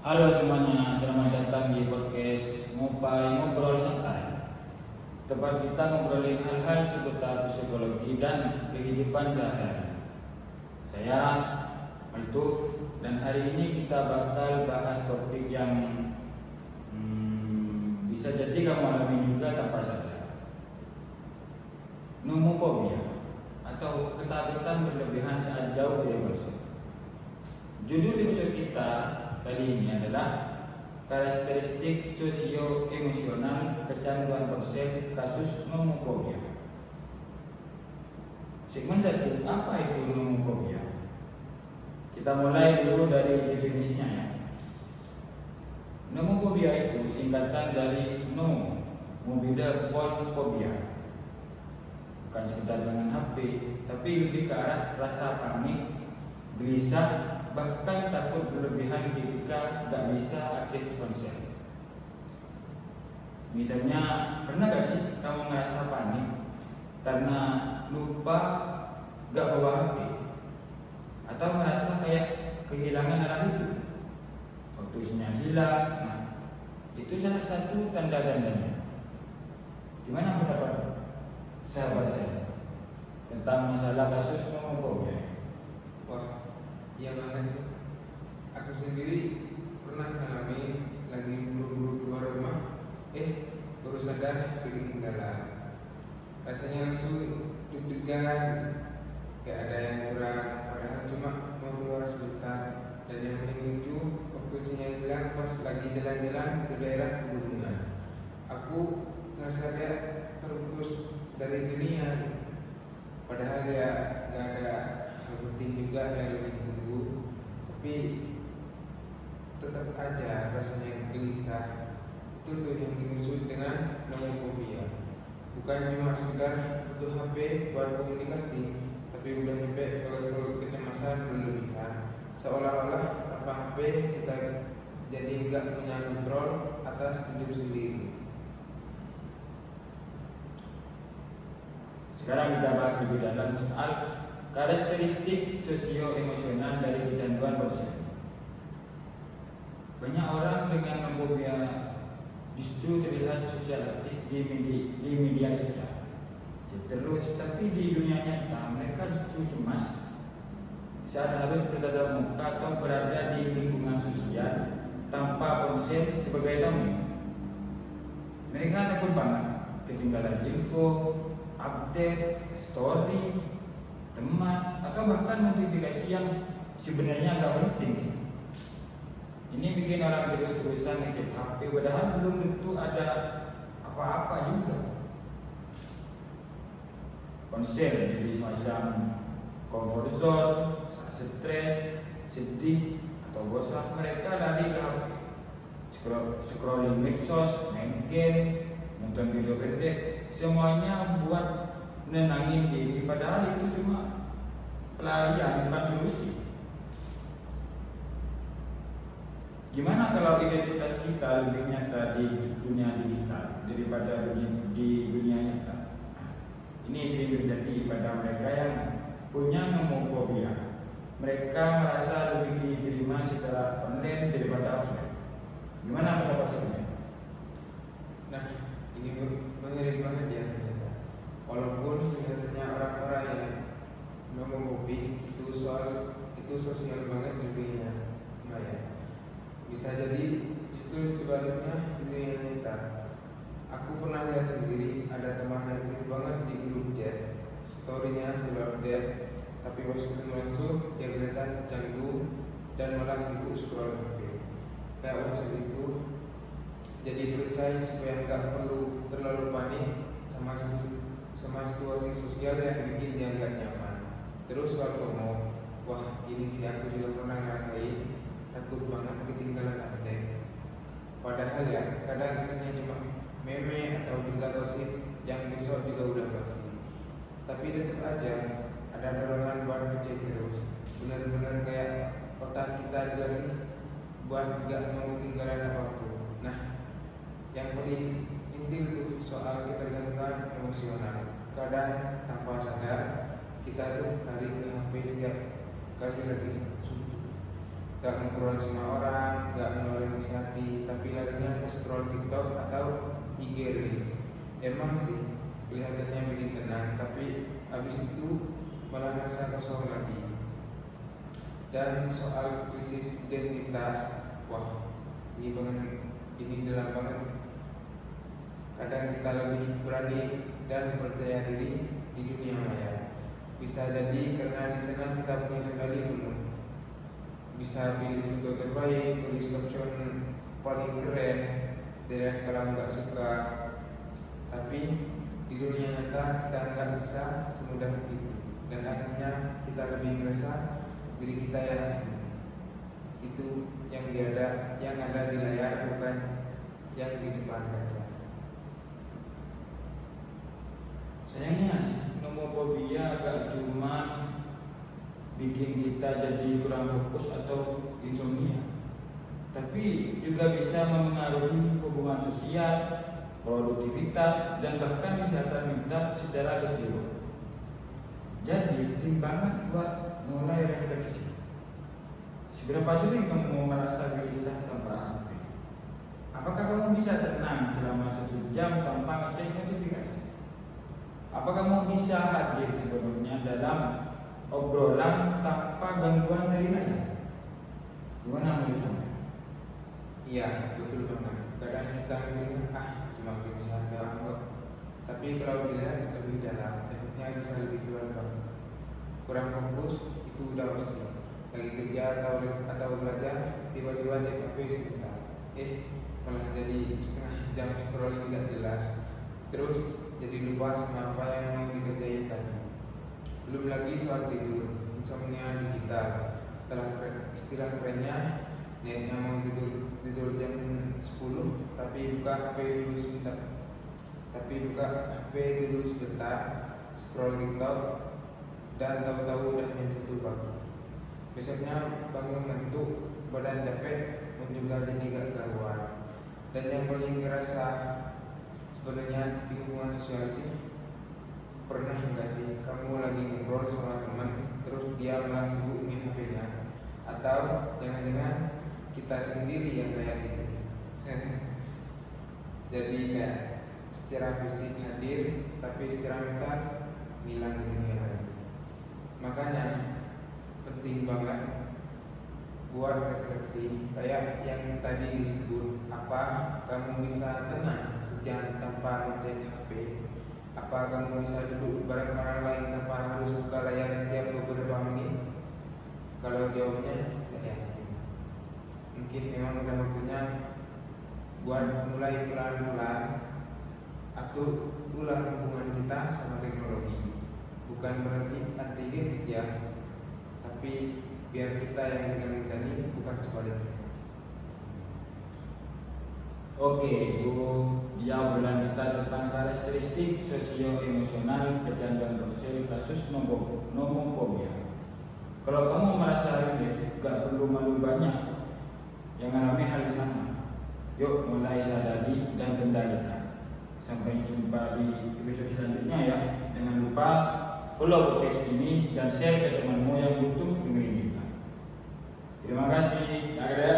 Halo semuanya, selamat datang di podcast Ngopai Ngobrol Santai. Tempat kita ngobrolin hal-hal seputar psikologi dan kehidupan sehari-hari. Saya Altuf dan hari ini kita bakal bahas topik yang bisa jadi kamu alami juga tanpa sadar. Nomofobia atau ketakutan berlebihan saat jauh dari musuh. Judul episode kita kali ini adalah karakteristik sosio-emosional kecanduan ponsel kasus nomofobia. Segmen 1, apa itu nomofobia? Kita mulai dulu dari definisinya ya. Nomofobia itu singkatan dari no mobile phone phobia. Bukan sekedar dengan HP, tapi lebih ke arah rasa panik, gelisah, bahkan takut berlebihan ketika gak bisa akses ponsel. Misalnya, pernah gak sih kamu ngerasa panik karena lupa gak bawa HP? Atau merasa kayak kehilangan arah hidup? Waktu sinyal hilang, itu salah satu tanda-tandanya. Gimana pendapat sahabat saya tentang masalah kasus nomofobia? Wah, iya banget itu. Aku sendiri pernah ngalamin lagi buru-buru keluar rumah, baru sadar ketinggalan. Rasanya langsung deg-degan, kayak ada yang kurang, padahal cuma mau keluar sebentar. Dan yang paling lucu, waktu sinyal hilang pas lagi jalan-jalan ke daerah pegunungan, aku ngerasa kayak terputus dari dunia. Padahal ya gak ada hal penting juga yang lebih ditunggu, tapi tetap aja rasanya gelisah. Itu tuh yang dimaksud dengan nomofobia. Bukan cuma sekedar butuh HP buat komunikasi, tapi udah sampai ke level kecemasan berlebihan. Seolah-olah tanpa HP kita jadi nggak punya kontrol atas hidup sendiri. Sekarang kita bahas lebih dalam soal karakteristik sosio-emosional dari kecanduan ponsel. Banyak orang dengan nomofobia justru terlihat sosial aktif di media sosial. Terus, tapi di dunia nyata mereka justru cemas saat harus bertatap muka atau berada di lingkungan sosial tanpa ponsel sebagai tamu. Mereka takut banget ketinggalan info, update, story, teman, atau bahkan notifikasi yang sebenarnya agak penting. Ini bikin orang terus-terusan ngecek HP, padahal belum tentu ada apa-apa juga. Ponsel jadi semacam comfort zone, saat stres, sedih, atau bosan, mereka lari ke HP, scrolling medsos, main game, nonton video pendek. Semuanya buat menenangin diri, padahal itu cuma pelarian, bukan solusi. Gimana kalau identitas kita lebih nyata di dunia digital daripada di dunia nyata? Ini sering terjadi pada mereka yang punya nomofobia. Mereka merasa lebih diterima secara online daripada offline. Gimana pendapat saya? Nah, ini mirip banget ya ternyata. Walaupun kelihatannya orang-orang yang nomofobik itu sosial banget di dunia maya, bisa jadi justru sebaliknya di dunia nyata. Aku pernah lihat sendiri ada teman yang aktif banget di grup chat, storynya selalu update, tapi pas ketemu langsung dia kelihatan canggung dan malah sibuk scroll HP. Kayak WhatsApp itu jadi perisai supaya nggak perlu terlalu panik sama situasi sosial yang bikin dia nggak nyaman. Terus soal FOMO, wah ini sih aku juga pernah ngerasain, takut banget ketinggalan update. Padahal ya kadang isinya cuma meme atau berita gosip yang besok juga udah pasti. Tapi tetap aja ada dorongan buat ngecek terus. Benar-benar kayak otak kita dilatih buat gak mau ketinggalan apapun. Nah, yang paling inti itu soal ketergantungan emosional. Kadang tanpa sadar kita tuh lari ke HP setiap kali lagi suntuk. gak ngobrol sama orang, gak ngeluarin isi hati, tapi larinya ke scroll TikTok atau IG Reels. Emang sih kelihatannya bikin tenang, tapi abis itu malah ngerasa kosong lagi. Dan soal krisis identitas, wah ini dalam banget. Kadang kita lebih berani dan percaya diri di dunia maya. Bisa jadi karena di sana kita punya kendali penuh. Bisa pilih foto terbaik, tulis caption paling keren, dan kalau nggak suka. Tapi di dunia nyata kita nggak bisa semudah itu, dan akhirnya kita lebih merasa diri kita yang asli. Itu yang ada di layar, bukan yang di depan kaca. Sayangnya nomofobia gak cuma bikin kita jadi kurang fokus atau insomnia, tapi juga bisa mempengaruhi hubungan sosial, produktivitas, dan bahkan kesehatan mental secara keseluruhan. Jadi penting banget buat mulai refleksi. Seberapa sering kamu merasa gelisah tanpa HP? Apakah kamu bisa tenang selama 1 jam tanpa ngecek notifikasi? Apakah kamu bisa hadir sepenuhnya dalam obrolan tanpa gangguan dari lain? Gimana menurut Anda? Iya, betul banget. Kadang kita bilang, cuma bisa doang kok. Tapi kalau dilihat lebih dalam, efeknya bisa lebih luar banget. Kurang fokus itu udah pasti. Lagi kerja atau belajar, tiba-tiba cek HP sebentar. Malah jadi setengah jam scrolling nggak jelas. Terus jadi lupa sama apa yang mau dikerjain tadi. Belum lagi soal tidur, insomnia digital. Istilah kerennya, niatnya mau tidur jam 10, tapi buka HP dulu sebentar, scroll TikTok, dan tahu-tahu udah jam 1 pagi. Besoknya bangun ngantuk, badan capek, juga jadi gak karuan. Dan yang paling ngerasa sebenarnya di hubungan sosial sih, pernah nggak sih kamu lagi ngobrol sama teman, terus dia malah sibuk main HP-nya? Atau jangan-jangan kita sendiri yang kayak gitu? Jadi kayak secara fisik hadir, tapi secara mental hilang di dunia lain. Makanya penting banget buat refleksi kayak yang tadi disebut. Apa kamu bisa tenang sejam tanpa ngecek HP? Apa kamu bisa duduk bareng orang lain tanpa harus buka layar tiap beberapa menit? Kalau jawabannya tidak yakin, mungkin memang udah waktunya buat mulai pelan-pelan atur ulang hubungan kita sama teknologi. Bukan berarti anti saja, tapi biar kita yang mengendalikan, bukan sebaliknya. Oke, itu dia obrolan kita tentang karakteristik sosio-emosional kecanduan ponsel kasus nomofobia. Kalau kamu merasa relate, gak perlu malu banyak yang mengalami hal yang sama. Yuk mulai sadari dan kendalikan. Sampai jumpa di episode selanjutnya ya. Jangan lupa follow podcast ini dan share ke temanmu yang butuh dengerin kita. Terima kasih. Akhirnya